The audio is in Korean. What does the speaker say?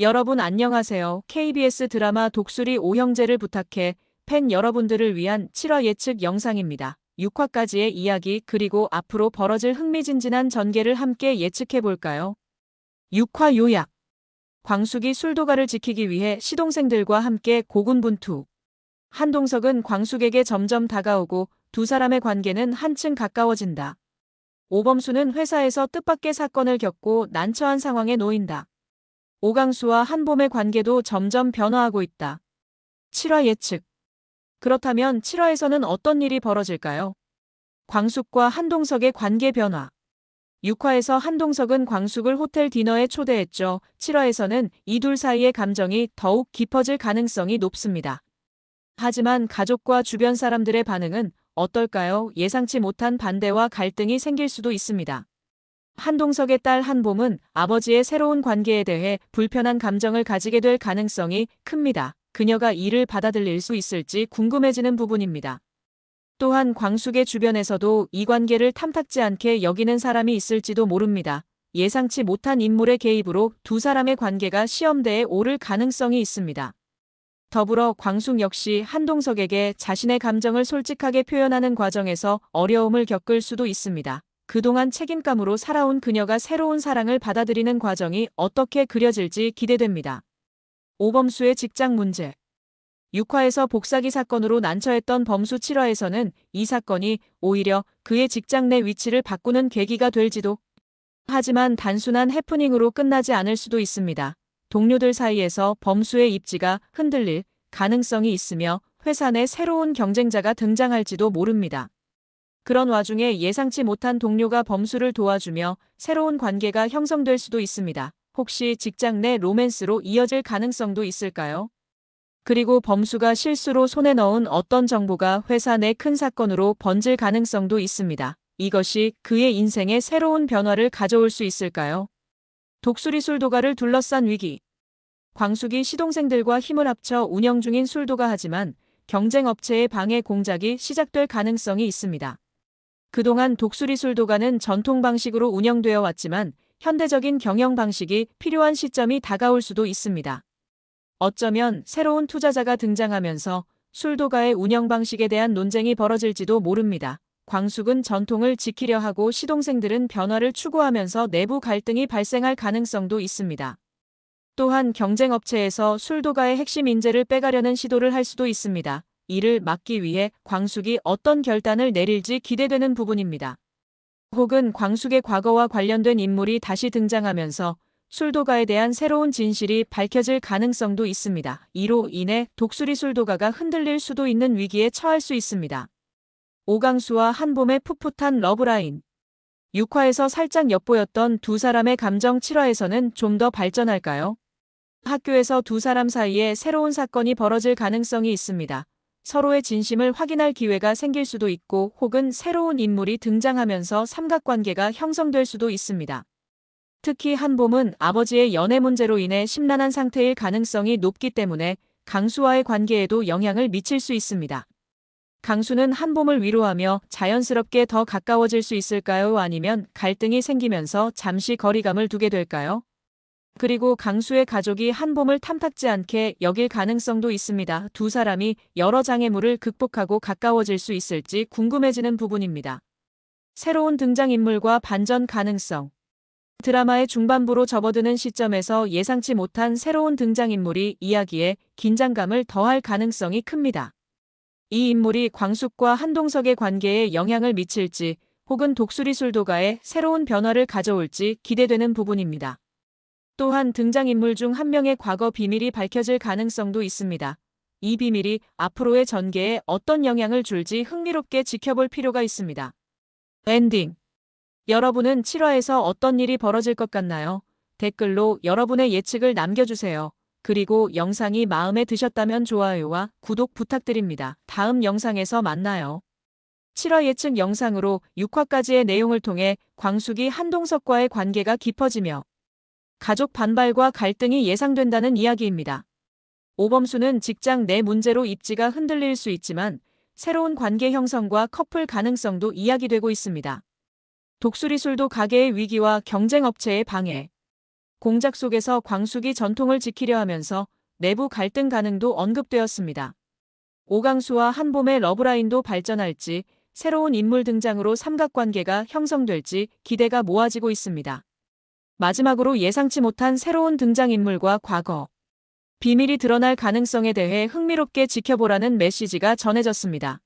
여러분 안녕하세요. KBS 드라마 독수리 오형제를 부탁해 팬 여러분들을 위한 7화 예측 영상입니다. 6화까지의 이야기 그리고 앞으로 벌어질 흥미진진한 전개를 함께 예측해 볼까요? 6화 요약. 광숙이 술도가를 지키기 위해 시동생들과 함께 고군분투. 한동석은 광숙에게 점점 다가오고 두 사람의 관계는 한층 가까워진다. 오범수는 회사에서 뜻밖의 사건을 겪고 난처한 상황에 놓인다. 오강수와 한봄의 관계도 점점 변화하고 있다. 7화 예측. 그렇다면 7화에서는 어떤 일이 벌어질까요? 광숙과 한동석의 관계 변화. 6화에서 한동석은 광숙을 호텔 디너에 초대했죠. 7화에서는 이 둘 사이의 감정이 더욱 깊어질 가능성이 높습니다. 하지만 가족과 주변 사람들의 반응은 어떨까요? 예상치 못한 반대와 갈등이 생길 수도 있습니다. 한동석의 딸 한봄은 아버지의 새로운 관계에 대해 불편한 감정을 가지게 될 가능성이 큽니다. 그녀가 이를 받아들일 수 있을지 궁금해지는 부분입니다. 또한 광숙의 주변에서도 이 관계를 탐탁지 않게 여기는 사람이 있을지도 모릅니다. 예상치 못한 인물의 개입으로 두 사람의 관계가 시험대에 오를 가능성이 있습니다. 더불어 광숙 역시 한동석에게 자신의 감정을 솔직하게 표현하는 과정에서 어려움을 겪을 수도 있습니다. 그동안 책임감으로 살아온 그녀가 새로운 사랑을 받아들이는 과정이 어떻게 그려질지 기대됩니다. 오범수의 직장 문제. 6화에서 복사기 사건으로 난처했던 범수 7화에서는 이 사건이 오히려 그의 직장 내 위치를 바꾸는 계기가 될지도. 하지만 단순한 해프닝으로 끝나지 않을 수도 있습니다. 동료들 사이에서 범수의 입지가 흔들릴 가능성이 있으며 회사 내 새로운 경쟁자가 등장할지도 모릅니다. 그런 와중에 예상치 못한 동료가 범수를 도와주며 새로운 관계가 형성될 수도 있습니다. 혹시 직장 내 로맨스로 이어질 가능성도 있을까요? 그리고 범수가 실수로 손에 넣은 어떤 정보가 회사 내 큰 사건으로 번질 가능성도 있습니다. 이것이 그의 인생에 새로운 변화를 가져올 수 있을까요? 독수리 술도가를 둘러싼 위기. 광숙이 시동생들과 힘을 합쳐 운영 중인 술도가 하지만 경쟁 업체의 방해 공작이 시작될 가능성이 있습니다. 그동안 독수리 술도가는 전통 방식으로 운영되어 왔지만 현대적인 경영 방식이 필요한 시점이 다가올 수도 있습니다. 어쩌면 새로운 투자자가 등장하면서 술도가의 운영 방식에 대한 논쟁이 벌어질지도 모릅니다. 광숙은 전통을 지키려 하고 시동생들은 변화를 추구하면서 내부 갈등이 발생할 가능성도 있습니다. 또한 경쟁 업체에서 술도가의 핵심 인재를 빼가려는 시도를 할 수도 있습니다. 이를 막기 위해 광숙이 어떤 결단을 내릴지 기대되는 부분입니다. 혹은 광숙의 과거와 관련된 인물이 다시 등장하면서 술도가에 대한 새로운 진실이 밝혀질 가능성도 있습니다. 이로 인해 독수리 술도가가 흔들릴 수도 있는 위기에 처할 수 있습니다. 오강수와 한봄의 풋풋한 러브라인. 6화에서 살짝 엿보였던 두 사람의 감정 7화에서는 좀 더 발전할까요? 학교에서 두 사람 사이에 새로운 사건이 벌어질 가능성이 있습니다. 서로의 진심을 확인할 기회가 생길 수도 있고 혹은 새로운 인물이 등장하면서 삼각관계가 형성될 수도 있습니다. 특히 한봄은 아버지의 연애 문제로 인해 심란한 상태일 가능성이 높기 때문에 강수와의 관계에도 영향을 미칠 수 있습니다. 강수는 한봄을 위로하며 자연스럽게 더 가까워질 수 있을까요? 아니면 갈등이 생기면서 잠시 거리감을 두게 될까요? 그리고 강수의 가족이 한봄을 탐탁지 않게 여길 가능성도 있습니다. 두 사람이 여러 장애물을 극복하고 가까워질 수 있을지 궁금해지는 부분입니다. 새로운 등장인물과 반전 가능성. 드라마의 중반부로 접어드는 시점에서 예상치 못한 새로운 등장인물이 이야기에 긴장감을 더할 가능성이 큽니다. 이 인물이 광숙과 한동석의 관계에 영향을 미칠지 혹은 독수리 술도가에 새로운 변화를 가져올지 기대되는 부분입니다. 또한 등장인물 중 한 명의 과거 비밀이 밝혀질 가능성도 있습니다. 이 비밀이 앞으로의 전개에 어떤 영향을 줄지 흥미롭게 지켜볼 필요가 있습니다. 엔딩. 여러분은 7화에서 어떤 일이 벌어질 것 같나요? 댓글로 여러분의 예측을 남겨주세요. 그리고 영상이 마음에 드셨다면 좋아요와 구독 부탁드립니다. 다음 영상에서 만나요. 7화 예측 영상으로 6화까지의 내용을 통해 광숙이 한동석과의 관계가 깊어지며 가족 반발과 갈등이 예상된다는 이야기입니다. 오범수는 직장 내 문제로 입지가 흔들릴 수 있지만 새로운 관계 형성과 커플 가능성도 이야기되고 있습니다. 독수리 술도 가게의 위기와 경쟁 업체의 방해. 공작 속에서 광숙이 전통을 지키려 하면서 내부 갈등 가능도 언급되었습니다. 오강수와 한봄의 러브라인도 발전할지, 새로운 인물 등장으로 삼각관계가 형성될지 기대가 모아지고 있습니다. 마지막으로 예상치 못한 새로운 등장인물과 과거, 비밀이 드러날 가능성에 대해 흥미롭게 지켜보라는 메시지가 전해졌습니다.